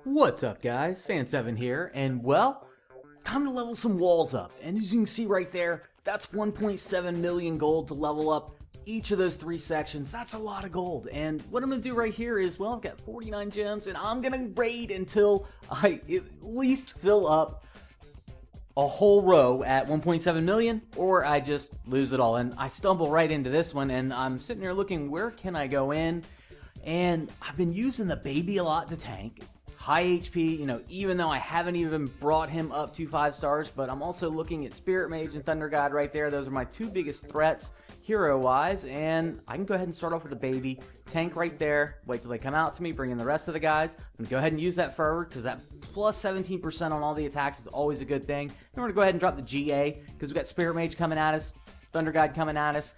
What's up, guys? Sand7 here, and well, it's time to level some walls up. And as you can see right there, that's 1.7 million gold to level up each of those three sections. That's a lot of gold. And what I'm going to do right here is, well, I've got 49 gems, and I'm going to raid until I at least fill up a whole row at 1.7 million, or I just lose it all. And I stumble right into this one, and I'm sitting here looking, where can I go in? And I've been using the baby a lot to tank. High HP, even though I haven't even brought him up to 5 stars, but I'm also looking at Spirit Mage and Thunder God right there. Those are my two biggest threats hero-wise, and I can go ahead and start off with a baby. Tank right there, wait till they come out to me, bring in the rest of the guys. I'm going to go ahead and use that fervor, because that plus 17% on all the attacks is always a good thing. And we're going to go ahead and drop the GA, because we've got Spirit Mage coming at us, Thunder God coming at us.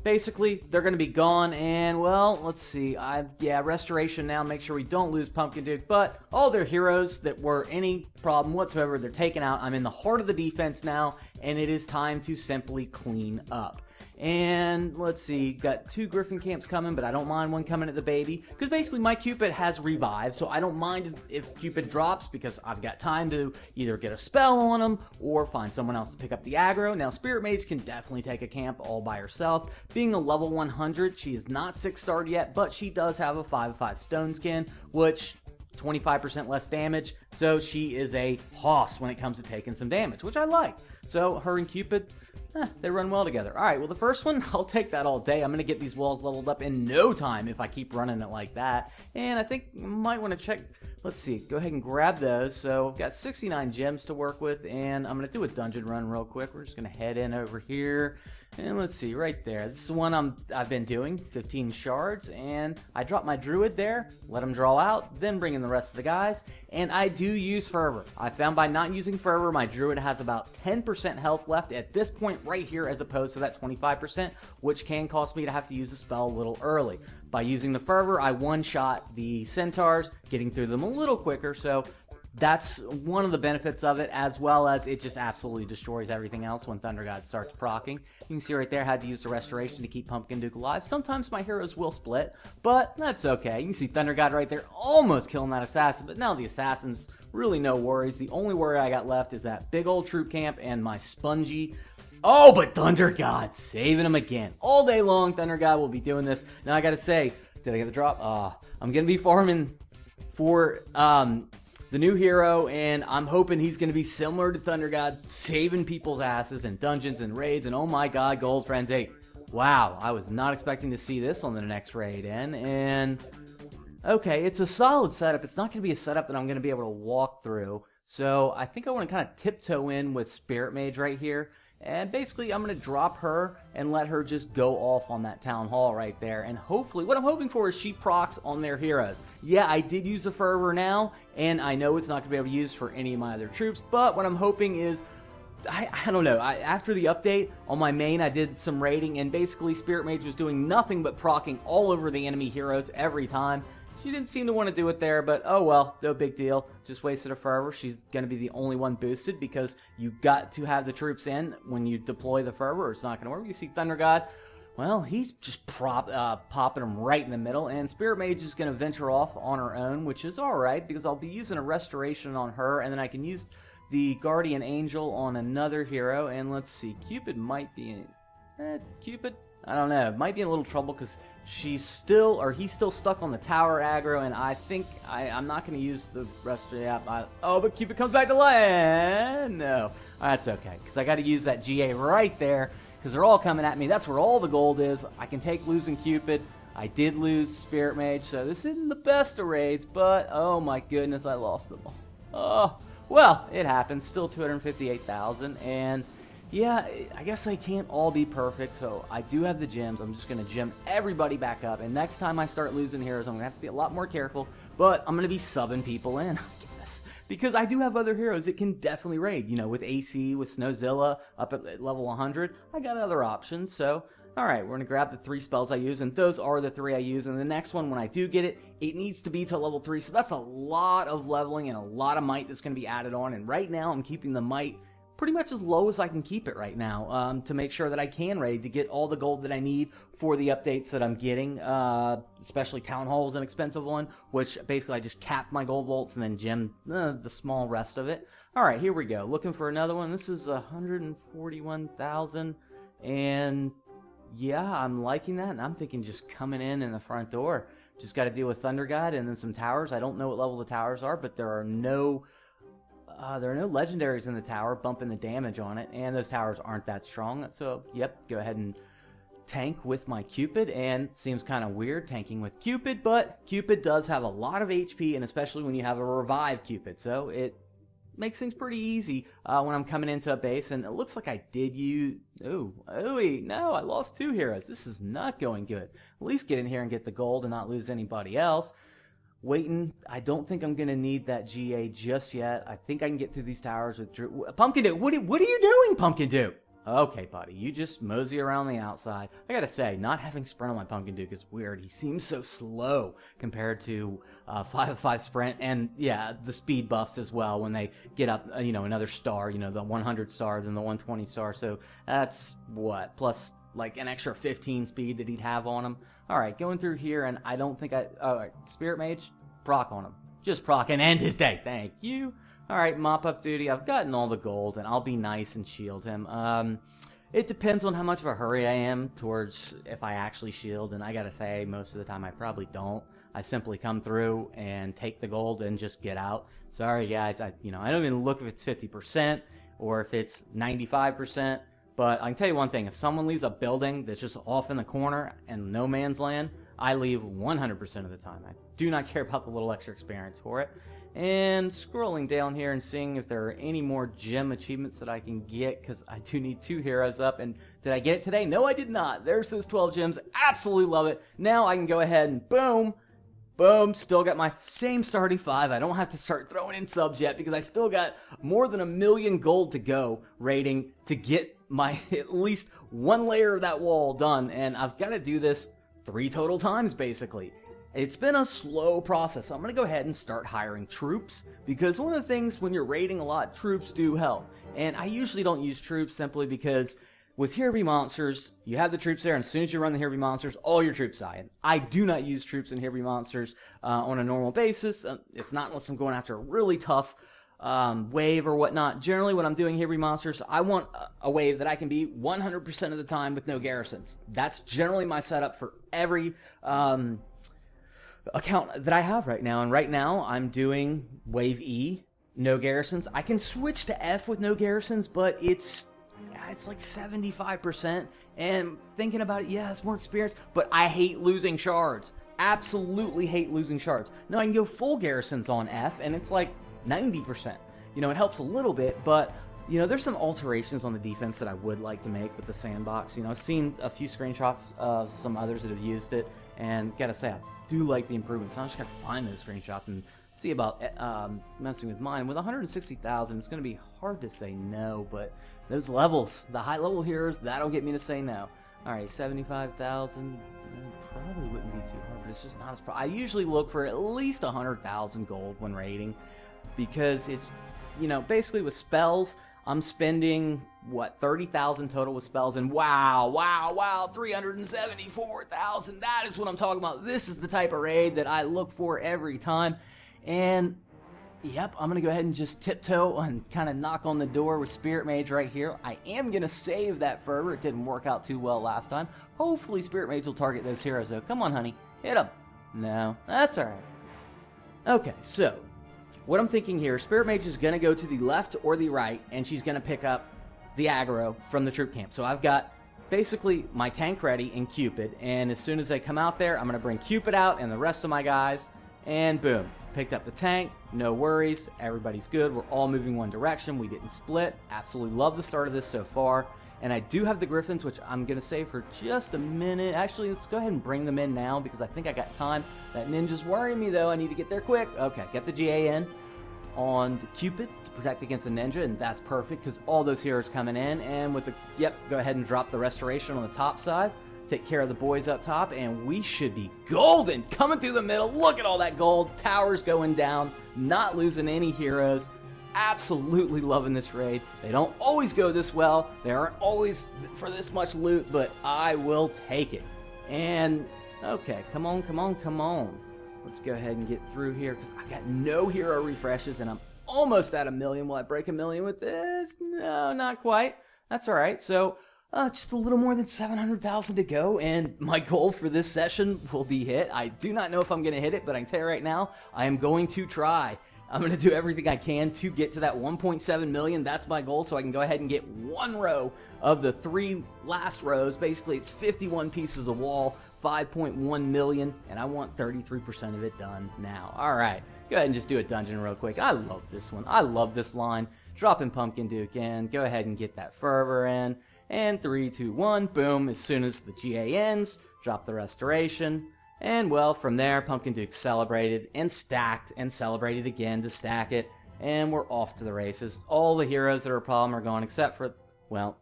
Basically, they're going to be gone, and, well, let's see. Restoration now, make sure we don't lose Pumpkin Duke, but all their heroes that were any problem whatsoever, they're taken out. I'm in the heart of the defense now, and it is time to simply clean up. And let's see, got 2 Griffin camps coming, but I don't mind one coming at the baby, because basically my Cupid has revived, so I don't mind if Cupid drops, because I've got time to either get a spell on him, or find someone else to pick up the aggro. Now, Spirit Mage can definitely take a camp all by herself. Being a level 100, she is not 6-starred yet, but she does have a 5/5 stone skin, which 25% less damage, so she is a hoss when it comes to taking some damage, which I like. So her and Cupid, they run well together. Alright, well the first one, I'll take that all day. I'm going to get these walls leveled up in no time if I keep running it like that. And I think you might want to check, let's see, go ahead and grab those. So I've got 69 gems to work with, and I'm going to do a dungeon run real quick. We're just going to head in over here. And let's see, right there. This is the one I've been doing, 15 shards, and I drop my druid there, let him draw out, then bring in the rest of the guys, and I do use fervor. I found by not using fervor, my druid has about 10% health left at this point right here, as opposed to that 25%, which can cause me to have to use a spell a little early. By using the fervor, I one-shot the centaurs, getting through them a little quicker, so that's one of the benefits of it, as well as it just absolutely destroys everything else when Thunder God starts proccing. You can see right there, I had to use the restoration to keep Pumpkin Duke alive. Sometimes my heroes will split, but that's okay. You can see Thunder God right there almost killing that assassin, but now the assassin's really no worries. The only worry I got left is that big old troop camp and my spongy. Oh, but Thunder God saving him again. All day long, Thunder God will be doing this. Now I gotta say, did I get the drop? I'm gonna be farming for the new hero, and I'm hoping he's going to be similar to Thunder God, saving people's asses in dungeons and raids, and oh my god, Gold Frenzy. Wow, I was not expecting to see this on the next raid in, and okay, it's a solid setup. It's not going to be a setup that I'm going to be able to walk through, so I think I want to kind of tiptoe in with Spirit Mage right here. And basically, I'm going to drop her and let her just go off on that town hall right there. And hopefully, what I'm hoping for is she procs on their heroes. Yeah, I did use the fervor now, and I know it's not going to be able to use for any of my other troops. But what I'm hoping is, I don't know, after the update on my main, I did some raiding, and basically Spirit Mage was doing nothing but proccing all over the enemy heroes every time. She didn't seem to want to do it there, but oh well, no big deal. Just wasted a fervor. She's going to be the only one boosted because you got to have the troops in when you deploy the fervor, or it's not going to work. You see Thunder God, well, he's just popping them right in the middle, and Spirit Mage is going to venture off on her own, which is alright, because I'll be using a restoration on her, and then I can use the Guardian Angel on another hero, and let's see, Cupid might be in... Cupid? I don't know. It might be in a little trouble because he's still stuck on the tower aggro, and I think I'm not going to use the rest of the app. But Cupid comes back to life. No, that's okay because I got to use that GA right there because they're all coming at me. That's where all the gold is. I can take losing Cupid. I did lose Spirit Mage, so this isn't the best of raids, but oh my goodness, I lost them all. Oh, well, it happens. Still 258,000, and yeah, I guess they can't all be perfect, so I do have the gems. I'm just going to gem everybody back up, and next time I start losing heroes, I'm going to have to be a lot more careful, but I'm going to be subbing people in, I guess, because I do have other heroes that can definitely raid. You know, with AC, with Snowzilla, up at level 100, I got other options, so alright, we're going to grab the 3 spells I use, and those are the 3 I use, and the next one, when I do get it, it needs to be to level 3, so that's a lot of leveling and a lot of might that's going to be added on, and right now I'm keeping the might pretty much as low as I can keep it right now, to make sure that I can raid to get all the gold that I need for the updates that I'm getting, especially Town Hall is an expensive one, which basically I just capped my gold vaults and then gemmed the small rest of it. Alright, here we go. Looking for another one. This is 141,000, and yeah, I'm liking that, and I'm thinking just coming in the front door. Just got to deal with Thunder God and then some towers. I don't know what level the towers are, but there are no legendaries in the tower bumping the damage on it, and those towers aren't that strong. So, yep, go ahead and tank with my Cupid, and seems kind of weird tanking with Cupid, but Cupid does have a lot of HP, and especially when you have a revive Cupid, so it makes things pretty easy when I'm coming into a base. And it looks like I did use... no, I lost 2 heroes. This is not going good. At least get in here and get the gold and not lose anybody else. Waiting. I don't think I'm going to need that GA just yet. I think I can get through these towers with Drew. Pumpkin Duke, what are you doing, Pumpkin Duke? Okay, buddy, you just mosey around the outside. I gotta say, not having sprint on my Pumpkin Duke is weird. He seems so slow compared to 5-5 sprint, and yeah, the speed buffs as well when they get up, another star, the 100 star, then the 120 star, so that's, what, plus like an extra 15 speed that he'd have on him. Alright, going through here, and I don't think alright, Spirit Mage, proc on him. Just proc and end his day, thank you. Alright, mop-up duty. I've gotten all the gold, and I'll be nice and shield him. It depends on how much of a hurry I am towards if I actually shield, and I gotta say, most of the time I probably don't. I simply come through and take the gold and just get out. Sorry, guys, I don't even look if it's 50% or if it's 95%, but I can tell you one thing. If someone leaves a building that's just off in the corner and no man's land, I leave 100% of the time. I do not care about the little extra experience for it. And scrolling down here and seeing if there are any more gem achievements that I can get, because I do need 2 heroes up. And did I get it today? No, I did not. There's those 12 gems. Absolutely love it. Now I can go ahead and boom, still got my same starting 5. I don't have to start throwing in subs yet because I still got more than 1 million gold to go rating to get my at least 1 layer of that wall done. And I've got to do this 3 total times basically. It's been a slow process, so I'm going to go ahead and start hiring troops, because one of the things when you're raiding a lot, troops do help. And I usually don't use troops simply because with Here Be Monsters, you have the troops there, and as soon as you run the Here Be Monsters, all your troops die. And I do not use troops in Here Be Monsters on a normal basis. It's not unless I'm going after a really tough wave or whatnot. Generally, when I'm doing Here Be Monsters, I want a wave that I can be 100% of the time with no garrisons. That's generally my setup for every... account that I have right now, and right now I'm doing Wave E, no garrisons. I can switch to F with no garrisons, but it's like 75%, and thinking about it, yeah, it's more experience, but I hate losing shards. Absolutely hate losing shards. No, I can go full garrisons on F, and it's like 90%. It helps a little bit, but there's some alterations on the defense that I would like to make with the sandbox. I've seen a few screenshots of some others that have used it, and gotta say, I do like the improvements. I just gotta find those screenshots and see about messing with mine. With 160,000, it's gonna be hard to say no, but those levels, the high level heroes, that'll get me to say no. Alright, 75,000, probably wouldn't be too hard, but it's just not as... I usually look for at least 100,000 gold when raiding, because it's, basically with spells, I'm spending, 30,000 total with spells, and wow, 374,000, that is what I'm talking about. This is the type of raid that I look for every time, and, yep, I'm going to go ahead and just tiptoe and kind of knock on the door with Spirit Mage right here. I am going to save that Fervor. It didn't work out too well last time. Hopefully Spirit Mage will target those heroes, though. Come on, honey, hit them. No, that's alright. Okay, so... what I'm thinking here, Spirit Mage is going to go to the left or the right, and she's going to pick up the aggro from the troop camp. So I've got basically my tank ready in Cupid, and as soon as they come out there, I'm going to bring Cupid out and the rest of my guys, and boom, picked up the tank, no worries, everybody's good, we're all moving one direction, we didn't split, absolutely love the start of this so far. And I do have the Griffins, which I'm going to save for just a minute. Actually, let's go ahead and bring them in now, because I think I got time. That ninja's worrying me, though. I need to get there quick. Okay, get the GA in on the Cupid to protect against the ninja, and that's perfect, because all those heroes coming in. And with the... yep, go ahead and drop the restoration on the top side. Take care of the boys up top, and we should be golden. Coming through the middle. Look at all that gold. Towers going down. Not losing any heroes. absolutely loving this raid. They don't always go this well. They aren't always for this much loot, but I will take it. And, okay, come on, come on, come on. Let's go ahead and get through here, because I got no hero refreshes, and I'm almost at 1 million. Will I break 1 million with this? No, not quite. That's all right. So, just a little more than 700,000 to go, and my goal for this session will be hit. I do not know if I'm going to hit it, but I can tell you right now, I am going to try. I'm going to do everything I can to get to that 1.7 million. That's my goal, so I can go ahead and get one row of the 3 last rows. Basically, it's 51 pieces of wall, 5.1 million, and I want 33% of it done now. All right, go ahead and just do a dungeon real quick. I love this one. I love this line. Dropping Pumpkin Duke in. Go ahead and get that fervor in. And 3, 2, 1, boom. As soon as the GA ends, drop the restoration. And, well, from there, Pumpkin Duke celebrated and stacked and celebrated again to stack it. And we're off to the races. All the heroes that are a problem are gone except for, well,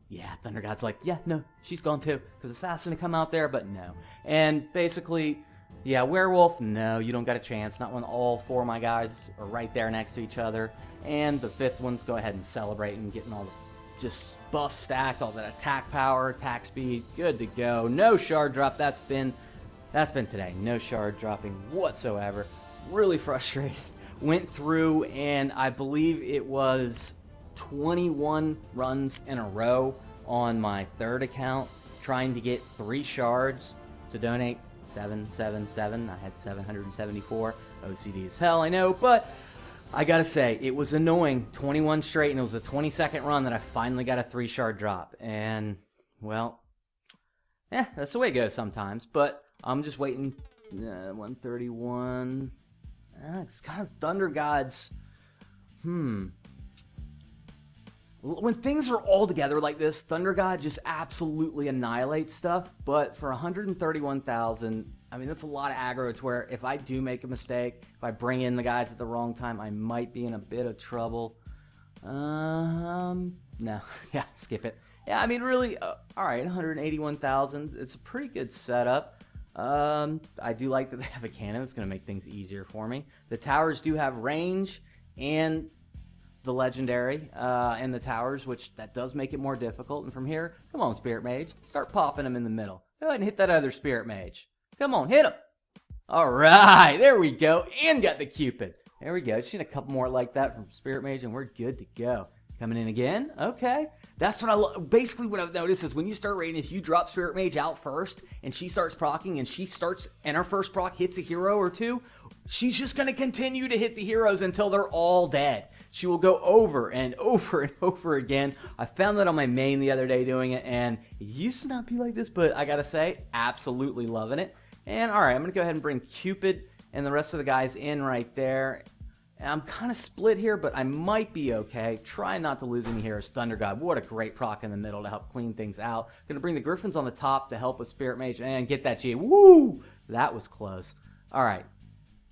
yeah, Thunder God's like, yeah, no, she's gone too. Because Assassin to come out there, but no. And basically, yeah, Werewolf, no, you don't got a chance. Not when all 4 of my guys are right there next to each other. And the 5th one's go ahead and celebrate and getting all the just buff stacked, all that attack power, attack speed, good to go. No shard drop, that's been today. No shard dropping whatsoever. Really frustrated. Went through, and I believe it was 21 runs in a row on my 3rd account trying to get 3 shards to donate 777. I had 774. OCD as hell, I know, but I gotta say, it was annoying. 21 straight, and it was the 22nd run that I finally got a 3 shard drop. And, well, that's the way it goes sometimes. But I'm just waiting. 131. It's kind of Thunder Gods. When things are all together like this, Thunder God just absolutely annihilates stuff. But for 131,000, I mean, that's a lot of aggro. It's where if I do make a mistake, if I bring in the guys at the wrong time, I might be in a bit of trouble. No. Yeah, skip it. Yeah, I mean, really, all right, 181,000. It's a pretty good setup. I do like that they have a cannon. It's going to make things easier for me. The towers do have range and the legendary and the towers, which that does make it more difficult. And from here, come on, Spirit Mage, start popping them in the middle. Go ahead and hit that other Spirit Mage. Come on, hit him. All right, there we go, and got the Cupid. There we go. Just need a couple more like that from Spirit Mage, and we're good to go. Coming in again. Okay. That's what I love. Basically, what I've noticed is when you start raiding, if you drop Spirit Mage out first and she starts proccing and her first proc hits a hero or 2, she's just going to continue to hit the heroes until they're all dead. She will go over and over and over again. I found that on my main the other day doing it, and it used to not be like this, but I got to say, absolutely loving it. And all right, I'm going to go ahead and bring Cupid and the rest of the guys in right there. And I'm kind of split here, but I might be okay. Try not to lose any heroes. Thunder God, what a great proc in the middle to help clean things out. Going to bring the Griffins on the top to help with Spirit Mage and get that G. Woo! That was close. All right.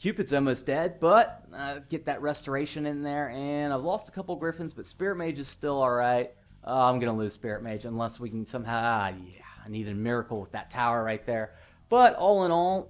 Cupid's almost dead, but get that restoration in there. And I've lost a couple Griffins, but Spirit Mage is still all right. I'm going to lose Spirit Mage unless we can somehow... yeah, I need a miracle with that tower right there. But all in all,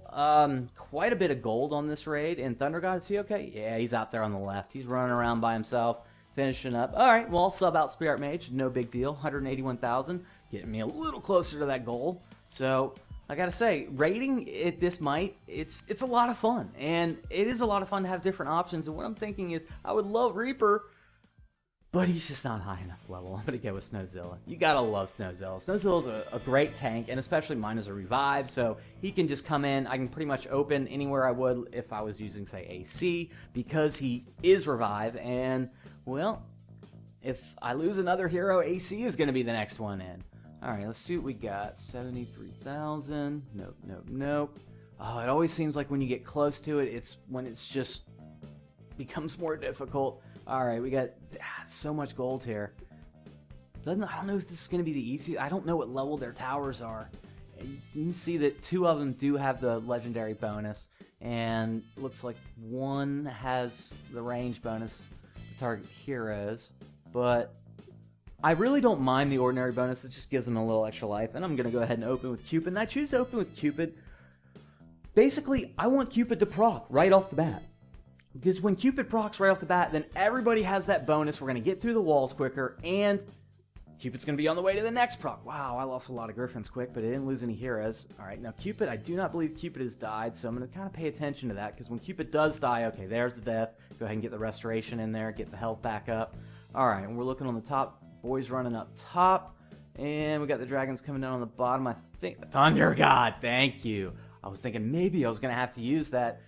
quite a bit of gold on this raid. And Thunder God, is he okay? Yeah, he's out there on the left. He's running around by himself, finishing up. All right, well, I'll sub out Spirit Mage. No big deal. 181,000, getting me a little closer to that goal. So I gotta say, raiding at this might, it's a lot of fun. And it is a lot of fun to have different options. And what I'm thinking is, I would love Reaper, but he's just not high enough level. I'm going to go with Snowzilla. You got to love Snowzilla. Snowzilla's a great tank, and especially mine is a revive, so he can just come in. I can pretty much open anywhere I would if I was using, say, AC, because he is revive, and, well, if I lose another hero, AC is going to be the next one in. All right, let's see what we got. 73,000. Nope, nope, nope. Oh, it always seems like when you get close to it, it's when it's just becomes more difficult. All right, we got so much gold here. I don't know if this is going to be the easiest. I don't know what level their towers are. You can see that 2 of them do have the legendary bonus, and it looks like 1 has the range bonus to target heroes. But I really don't mind the ordinary bonus. It just gives them a little extra life. And I'm going to go ahead and open with Cupid. And I choose to open with Cupid. Basically, I want Cupid to proc right off the bat. Because when Cupid procs right off the bat, then everybody has that bonus. We're going to get through the walls quicker, and Cupid's going to be on the way to the next proc. Wow, I lost a lot of Griffins quick, but I didn't lose any heroes. All right, now Cupid, I do not believe Cupid has died, so I'm going to kind of pay attention to that, because when Cupid does die, okay, there's the death. Go ahead and get the restoration in there, get the health back up. All right, and we're looking on the top. Boys running up top, and we got the dragons coming down on the bottom. I think Thunder God, thank you. I was thinking maybe I was going to have to use that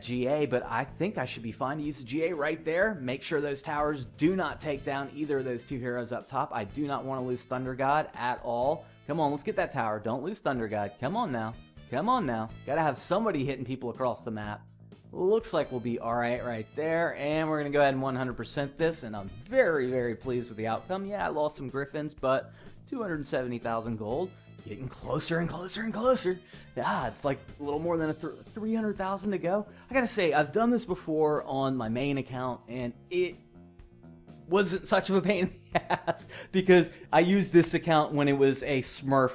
GA, but I think I should be fine to use the GA right there. Make sure those towers do not take down either of those two heroes up top. I do not want to lose Thunder God at all. Come on, let's get that tower. Don't lose Thunder God. Come on now. Come on now. Got to have somebody hitting people across the map. Looks like we'll be all right there, and we're going to go ahead and 100% this, and I'm very, very pleased with the outcome. Yeah, I lost some Griffins, but 270,000 gold. Getting closer and closer and closer. Yeah, it's like a little more than 300,000 to go. I gotta say, I've done this before on my main account, and it wasn't such of a pain in the ass because I used this account when it was a Smurf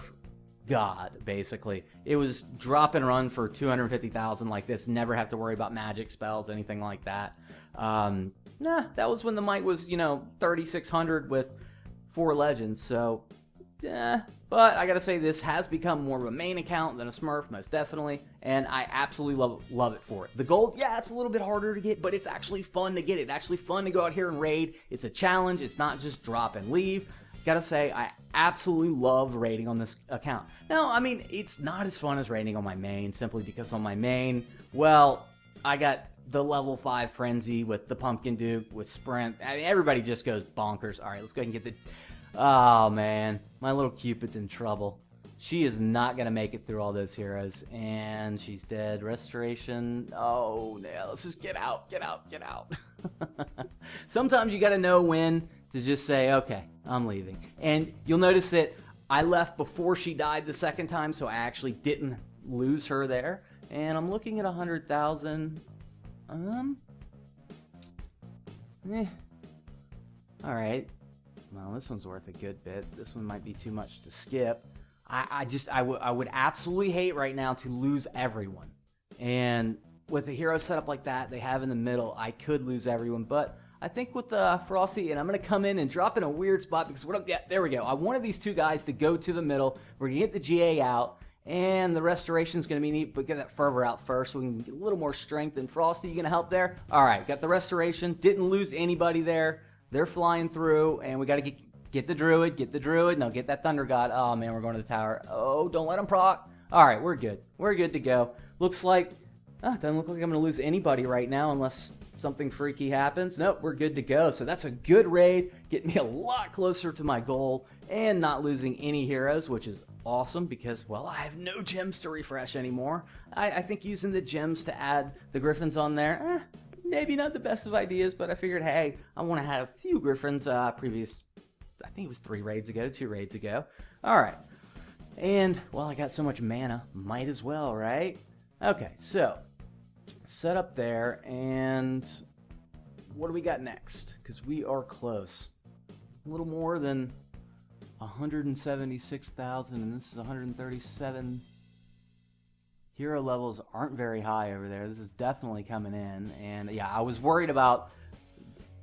god, basically. It was drop and run for 250,000 like this. Never have to worry about magic spells, anything like that. That was when the might was, 3,600 with 4 legends, so... Yeah, but I gotta say this has become more of a main account than a Smurf, most definitely, and I absolutely love it for it. The gold, yeah, it's a little bit harder to get, but it's actually fun to get it. It's actually fun to go out here and raid. It's a challenge. It's not just drop and leave. Gotta say, I absolutely love raiding on this account. Now, I mean, it's not as fun as raiding on my main, simply because on my main, well, I got the level 5 Frenzy with the Pumpkin Duke, with Sprint. I mean, everybody just goes bonkers. All right, let's go ahead and get the... Oh, man. My little Cupid's in trouble. She is not going to make it through all those heroes. And she's dead. Restoration. Oh, no. Let's just get out. Get out. Get out. Sometimes you got to know when to just say, okay, I'm leaving. And you'll notice that I left before she died the second time, so I actually didn't lose her there. And I'm looking at 100,000. All right. Well, this one's worth a good bit. This one might be too much to skip. I would absolutely hate right now to lose everyone. And with a hero setup like that they have in the middle, I could lose everyone. But I think with Frosty, and I'm going to come in and drop in a weird spot because there we go. I wanted these two guys to go to the middle. We're going to get the GA out. And the restoration is going to be neat, but get that fervor out first so we can get a little more strength. And Frosty, you going to help there? All right, got the restoration. Didn't lose anybody there. They're flying through, and we got to get the Druid, No, get that Thunder God. Oh, man, we're going to the tower. Oh, don't let him proc. All right, we're good. We're good to go. Looks like, doesn't look like I'm going to lose anybody right now unless something freaky happens. Nope, we're good to go. So that's a good raid. Get me a lot closer to my goal and not losing any heroes, which is awesome because, well, I have no gems to refresh anymore. I think using the gems to add the Griffins on there, maybe not the best of ideas, but I figured, hey, I want to have a few Griffins I think it was 2 raids ago. All right. And, well, I got so much mana, might as well, right? Okay, so, set up there, and what do we got next? Because we are close. A little more than 176,000, and this is 137. Hero levels aren't very high over there. This is definitely coming in. And yeah, I was worried about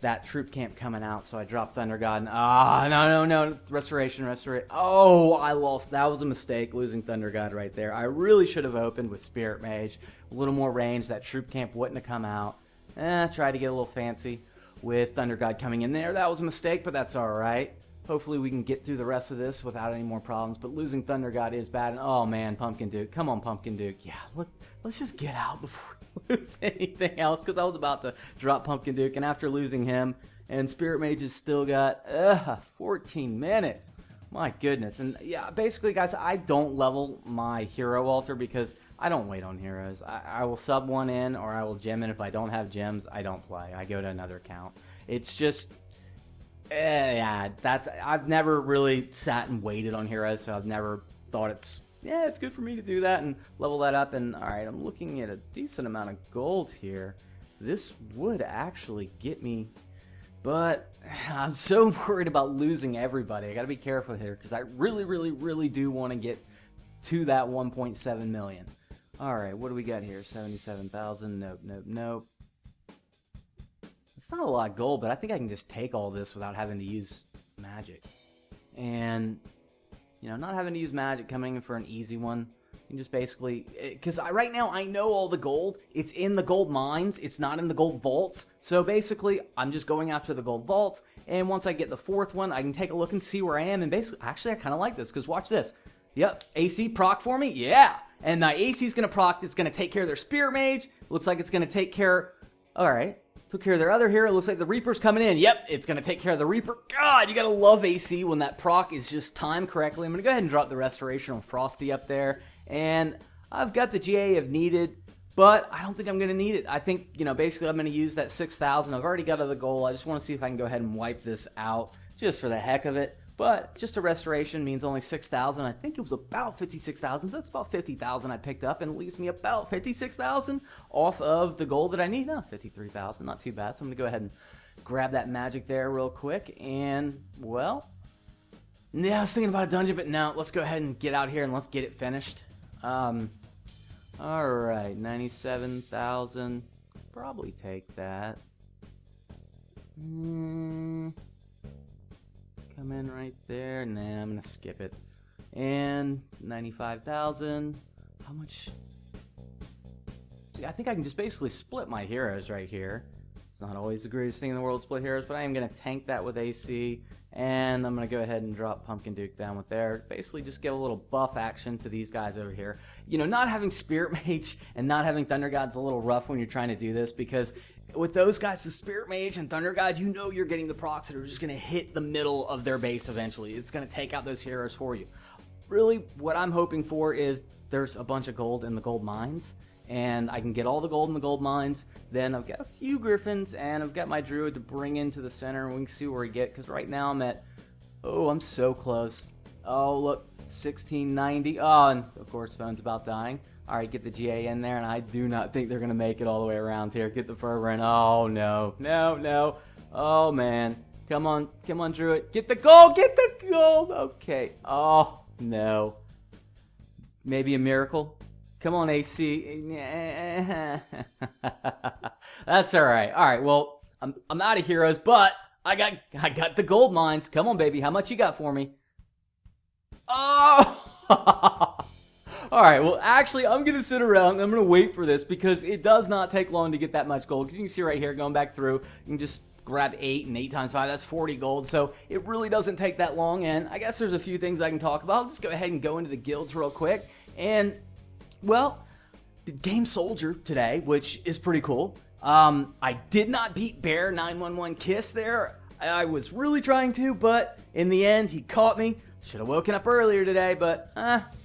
that troop camp coming out, so I dropped Thunder God. No. Restoration. Oh, I lost. That was a mistake, losing Thunder God right there. I really should have opened with Spirit Mage. A little more range. That troop camp wouldn't have come out. Tried to get a little fancy with Thunder God coming in there. That was a mistake, but that's all right. Hopefully we can get through the rest of this without any more problems, but losing Thunder God is bad. And oh man, Pumpkin Duke. Come on, Pumpkin Duke. Yeah, let's just get out before we lose anything else, because I was about to drop Pumpkin Duke, and after losing him, and Spirit Mage has still got 14 minutes. My goodness. And yeah, basically, guys, I don't level my hero altar because I don't wait on heroes. I will sub one in, or I will gem in. If I don't have gems, I don't play. I go to another account. It's just... I've never really sat and waited on heroes, so I've never thought it's good for me to do that and level that up. And all right, I'm looking at a decent amount of gold here. This would actually get me, but I'm so worried about losing everybody. I got to be careful here because I really do want to get to that 1.7 million. All right, what do we got here? 77,000. Nope. It's not a lot of gold, but I think I can just take all this without having to use magic. And, you know, not having to use magic, coming in for an easy one. You can just basically, because right now I know all the gold. It's in the gold mines. It's not in the gold vaults. So basically, I'm just going after the gold vaults. And once I get the fourth one, I can take a look and see where I am. And basically, actually, I kind of like this, because watch this. Yep, AC proc for me? Yeah. And my AC is going to proc. It's going to take care of their Spirit Mage. Looks like it's going to take care. All right. Took care of their other hero. Looks like the Reaper's coming in. Yep, it's going to take care of the Reaper. God, you got to love AC when that proc is just timed correctly. I'm going to go ahead and drop the Restoration on Frosty up there. And I've got the GA if needed, but I don't think I'm going to need it. I think, you know, basically I'm going to use that 6,000. I've already got to the goal. I just want to see if I can go ahead and wipe this out just for the heck of it. But just a restoration means only 6,000. I think it was about 56,000. So that's about 50,000 I picked up, and it leaves me about 56,000 off of the gold that I need. No, 53,000. Not too bad. So I'm going to go ahead and grab that magic there real quick. And, well, yeah, I was thinking about a dungeon, but no, let's go ahead and get out here and let's get it finished. Alright, 97,000. Probably take that. Come in right there. Nah, I'm gonna skip it. And 95,000. How much? See, I think I can just basically split my heroes right here. It's not always the greatest thing in the world to split heroes, but I am gonna tank that with AC. And I'm going to go ahead and drop Pumpkin Duke down with there. Basically just give a little buff action to these guys over here. You know, not having Spirit Mage and not having Thunder God's a little rough when you're trying to do this, because with those guys, the Spirit Mage and Thunder God, you know you're getting the procs that are just going to hit the middle of their base eventually. It's going to take out those heroes for you. Really, what I'm hoping for is there's a bunch of gold in the gold mines, and I can get all the gold in the gold mines. Then I've got a few Griffins, and I've got my Druid to bring into the center, and we can see where we get, because right now I'm at, oh, I'm so close. Oh, look, 1690. Oh, and of course, phone's about dying. All right, get the GA in there, and I do not think they're going to make it all the way around here. Get the fervor in. Oh, no, no, no. Oh, man. Come on, Druid. Get the gold, get the gold. Okay. Oh, no. Maybe a miracle. Come on, AC. That's all right. All right. Well, I'm out of heroes, but I got the gold mines. Come on, baby. How much you got for me? Oh. All right. Well, actually, I'm gonna sit around and I'm gonna wait for this, because it does not take long to get that much gold. You can see right here, going back through, you can just grab 8, and 8 times 5, that's 40 gold. So it really doesn't take that long. And I guess there's a few things I can talk about. I'll just go ahead and go into the guilds real quick. And well, game Soldier today, which is pretty cool. I did not beat Bear 911 Kiss there. I was really trying to, but in the end, he caught me. Should have woken up earlier today, but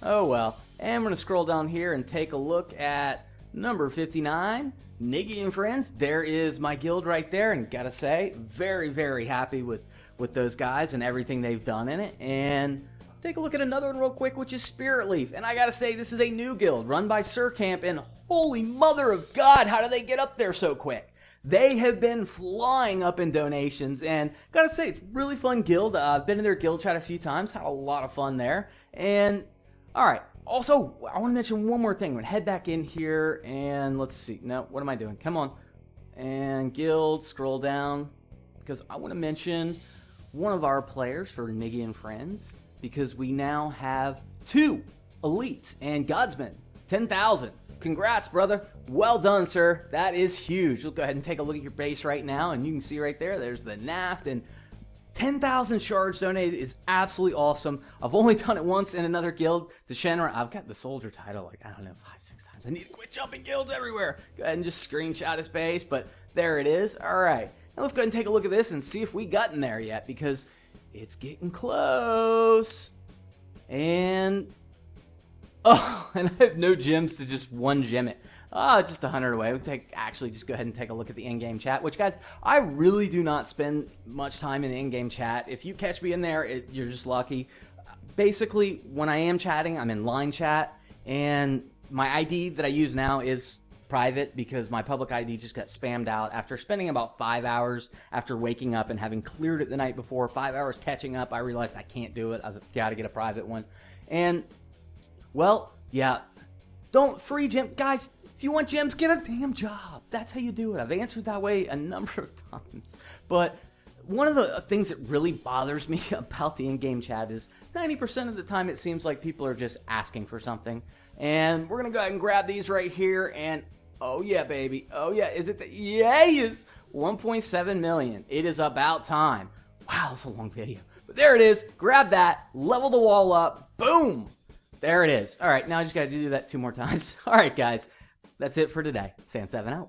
oh well. And we're going to scroll down here and take a look at number 59, Niggy and Friends. There is my guild right there, and gotta say, very, very happy with those guys and everything they've done in it. And take a look at another one real quick, which is Spirit Leaf. And I gotta say, this is a new guild run by Sir Camp, and holy mother of God, how did they get up there so quick? They have been flying up in donations, and gotta say, it's a really fun guild. I've been in their guild chat a few times, had a lot of fun there. And alright, also, I want to mention one more thing. I'm going to head back in here, and let's see. No, what am I doing? Come on. And guild, scroll down, because I want to mention one of our players for Niggy and Friends, because we now have 2 elites and Godsmen. 10,000. Congrats, brother. Well done, sir. That is huge. We'll go ahead and take a look at your base right now, and you can see right there, there's the NAFT, and 10,000 shards donated is absolutely awesome. I've only done it once in another guild, the Shenron. I've got the soldier title, like, I don't know, 5-6 times. I need to quit jumping guilds everywhere. Go ahead and just screenshot his base, but there it is. All right. Now let's go ahead and take a look at this and see if we got in there yet, because it's getting close. And oh, and I have no gems to just one gem it. Just 100 away. We'll actually just go ahead and take a look at the in-game chat, which, guys, I really do not spend much time in the in-game chat. If you catch me in there, you're just lucky. Basically, when I am chatting, I'm in line chat, and my ID that I use now is private, because my public ID just got spammed out after spending about 5 hours after waking up and having cleared it the night before. 5 hours catching up, I realized I can't do it. I've got to get a private one. And, well, yeah, don't free gem. Guys, if you want gems, get a damn job. That's how you do it. I've answered that way a number of times. But one of the things that really bothers me about the in-game chat is 90% of the time it seems like people are just asking for something. And we're going to go ahead and grab these right here. And oh yeah, baby. Oh yeah. Is it? Yes. 1.7 million. It is about time. Wow, that's a long video. But there it is. Grab that. Level the wall up. Boom. There it is. All right. Now I just got to do that 2 more times. All right, guys. That's it for today. Sand7 out.